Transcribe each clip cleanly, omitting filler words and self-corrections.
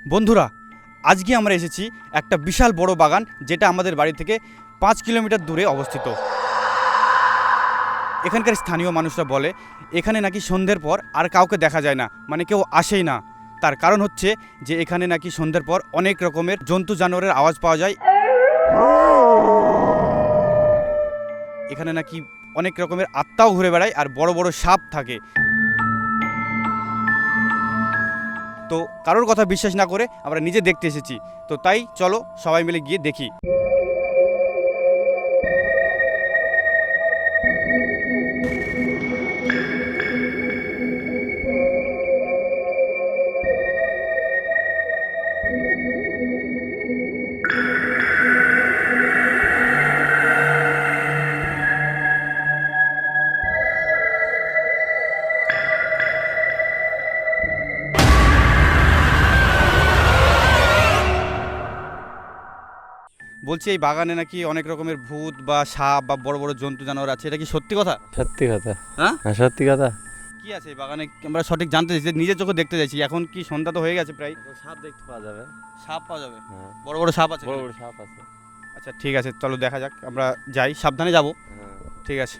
বন্ধুরা, আজকে আমরা এসেছি একটা বিশাল বড় বাগান, যেটা আমাদের বাড়ি থেকে 5 কিলোমিটার দূরে অবস্থিত। এখানকার স্থানীয় মানুষরা বলে এখানে নাকি সন্ধ্যের পর আর কাউকে দেখা যায় না, মানে কেউ আসেই না। তার কারণ হচ্ছে যে এখানে নাকি সন্ধ্যের পর অনেক রকমের জন্তু জানোয়ারের আওয়াজ পাওয়া যায়। এখানে নাকি অনেক রকমের আত্মাও ঘুরে বেড়ায় আর বড় বড় সাপ থাকে। তো কারোর কথা বিশ্বাস না করে আমরা নিজে দেখতে এসেছি। তো তাই চলো সবাই মিলে গিয়ে দেখি। বলছি এই বাগানে নাকি অনেক রকমের ভূত বা সাপ বা বড় বড় জন্তু জানোয়ার আছে, এটা কি সত্যি কথা? সত্যি কথা। হ্যাঁ, সত্যি কথা। কি আছে এই বাগানে আমরা সঠিক জানতে চাইছি, নিজের চোখে দেখতে চাইছি। এখন কি সন্ধ্যা তো হয়ে গেছে প্রায়। সাপ দেখতে পাওয়া যাবে। সাপ পাওয়া যাবে? হ্যাঁ, বড় বড় সাপ আছে? বড় বড় সাপ আছে। আচ্ছা ঠিক আছে, চলো দেখা যাক। আমরা যাই, সাবধানে যাব। হ্যাঁ। ঠিক আছে।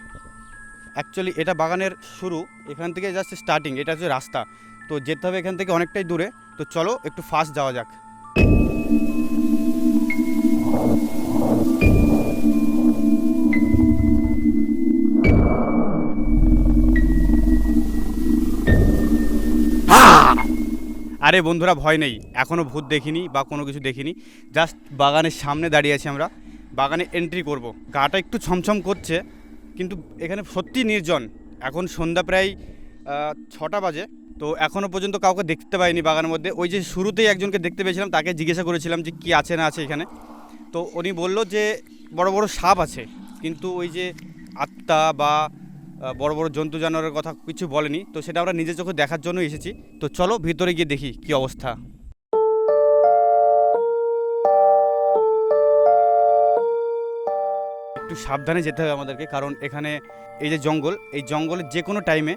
অ্যাকচুয়ালি এটা বাগানের শুরু, এখান থেকে জাস্ট স্টার্টিং, এটা হচ্ছে রাস্তা। তো যেতে হবে এখান থেকে অনেকটাই দূরে। তো চলো একটু ফাস্ট যাওয়া যাক। আরে বন্ধুরা, ভয় নেই, এখনও ভূত দেখিনি বা কোনো কিছু দেখিনি। জাস্ট বাগানের সামনে দাঁড়িয়ে আছি আমরা, বাগানে এন্ট্রি করব। গাটা একটু ছমছম করছে, কিন্তু এখানে সত্যি নির্জন। এখন সন্ধ্যা প্রায় 6টা বাজে। তো এখনও পর্যন্ত কাউকে দেখতে পাইনি বাগানের মধ্যে। ওই যে শুরুতেই একজনকে দেখতে পেয়েছিলাম, তাকে জিজ্ঞাসা করেছিলাম যে কী আছে না আছে এখানে। তো উনি বলল যে বড় বড় সাপ আছে, কিন্তু ওই যে আত্মা বা বড় বড় জন্তু জানোয়ারের কথা কিছু বলেনি। তো সেটা আমরা নিজের চোখে দেখার জন্য এসেছি। তো চলো ভিতরে গিয়ে দেখি কি অবস্থা। একটু সাবধানে যেতে হবে আমাদেরকে, কারণ এখানে এই যে জঙ্গল, এই জঙ্গলের যে কোনো টাইমে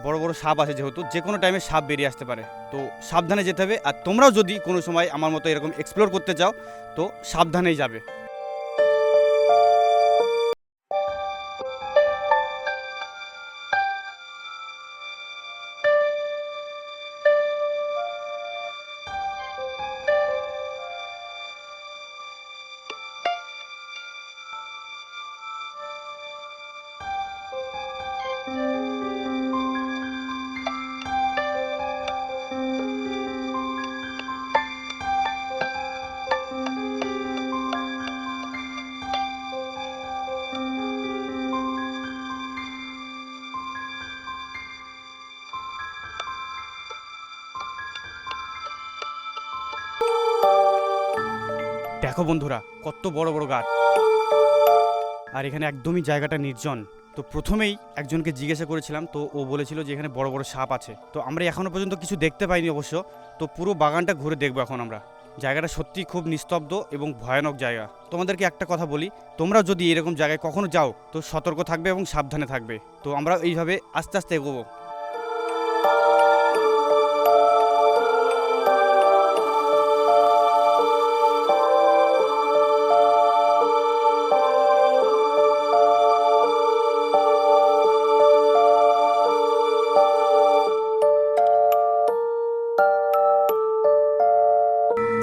বড় বড় সাপ আছে, যেহেতু যে কোনো টাইমে সাপ বেরিয়ে আসতে পারে। তো সাবধানে যেতে হবে। আর তোমরাও যদি কোনো সময় আমার মতো এরকম এক্সপ্লোর করতে চাও, তো সাবধানেই যাবে। দেখো বন্ধুরা, কত বড় বড় গাছ, আর এখানে একদমই জায়গাটা নির্জন। তো প্রথমেই একজনকে জিজ্ঞাসা করেছিলাম, তো ও বলেছিল যে এখানে বড় বড় সাপ আছে। তো আমরা এখনো পর্যন্ত কিছু দেখতে পাইনি অবশ্য। তো পুরো বাগানটা ঘুরে দেখবো এখন আমরা। জায়গাটা সত্যি খুব নিস্তব্ধ এবং ভয়ানক জায়গা। তোমাদেরকে একটা কথা বলি, তোমরা যদি এরকম জায়গায় কখনো যাও, তো সতর্ক থাকবে এবং সাবধানে থাকবে। তো আমরা এইভাবে আস্তে আস্তে এগোবো।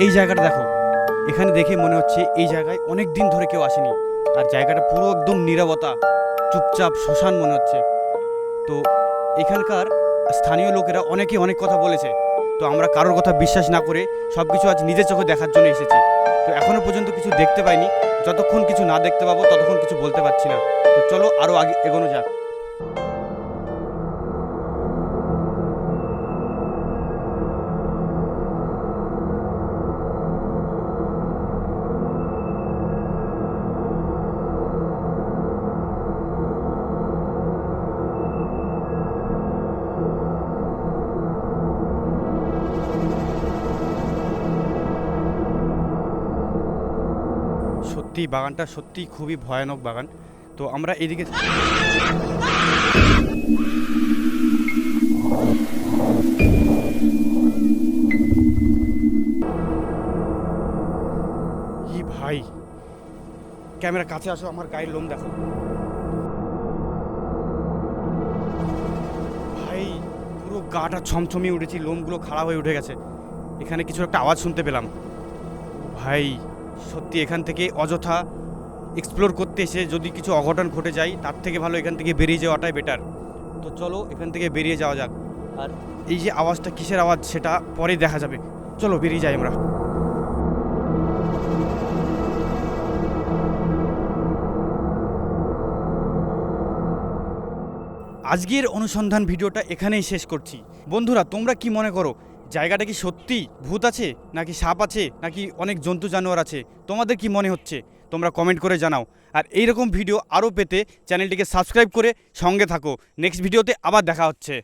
এই জায়গাটা দেখো, এখানে দেখে মনে হচ্ছে এই জায়গায় অনেক দিন ধরে কেউ আসেনি। আর জায়গাটা পুরো একদম নীরবতা, চুপচাপ শ্মশান মনে হচ্ছে। তো এখানকার স্থানীয় লোকেরা অনেকে অনেক কথা বলেছে। তো আমরা কারোর কথা বিশ্বাস না করে সব কিছু আজ নিজের চোখে দেখার জন্য এসেছি। তো এখনও পর্যন্ত কিছু দেখতে পাইনি। যতক্ষণ কিছু না দেখতে পাবো ততক্ষণ কিছু বলতে পারছি না। তো চলো আরও আগে এগোনো যাক। সত্যি বাগানটা সত্যি খুবই ভয়ানক বাগান। তো আমরা এদিকে ভাই ক্যামেরা কাছে আসো, আমার গায়ের লোম দেখো ভাই, পুরো গাটা ছমছমিয়ে উঠেছি, লোমগুলো খাড়া হয়ে উঠে গেছে। এখানে কিছু একটা আওয়াজ শুনতে পেলাম ভাই। সত্যি এখান থেকে অযথা এক্সপ্লোর করতে এসে যদি কিছু অঘটন ঘটে যায় তার থেকে ভালো এখান থেকে বেরিয়ে যাওয়াটাই বেটার। তো চলো এখান থেকে বেরিয়ে যাওয়া যাক। আর এই যে আওয়াজটা কিসের আওয়াজ সেটা পরে দেখা যাবে, চলো বেরিয়ে যাই আমরা। আজকের অনুসন্ধান ভিডিওটা এখানেই শেষ করছি। বন্ধুরা তোমরা কি মনে করো, জায়গাটা কি সত্যি ভূত আছে, নাকি সাপ আছে, নাকি অনেক জন্তু জানোয়ার আছে? তোমাদের কি মনে হচ্ছে তোমরা কমেন্ট করে জানাও। আর এইরকম ভিডিও আরও পেতে চ্যানেলটিকে সাবস্ক্রাইব করে সঙ্গে থাকো। নেক্সট ভিডিওতে আবার দেখা হচ্ছে।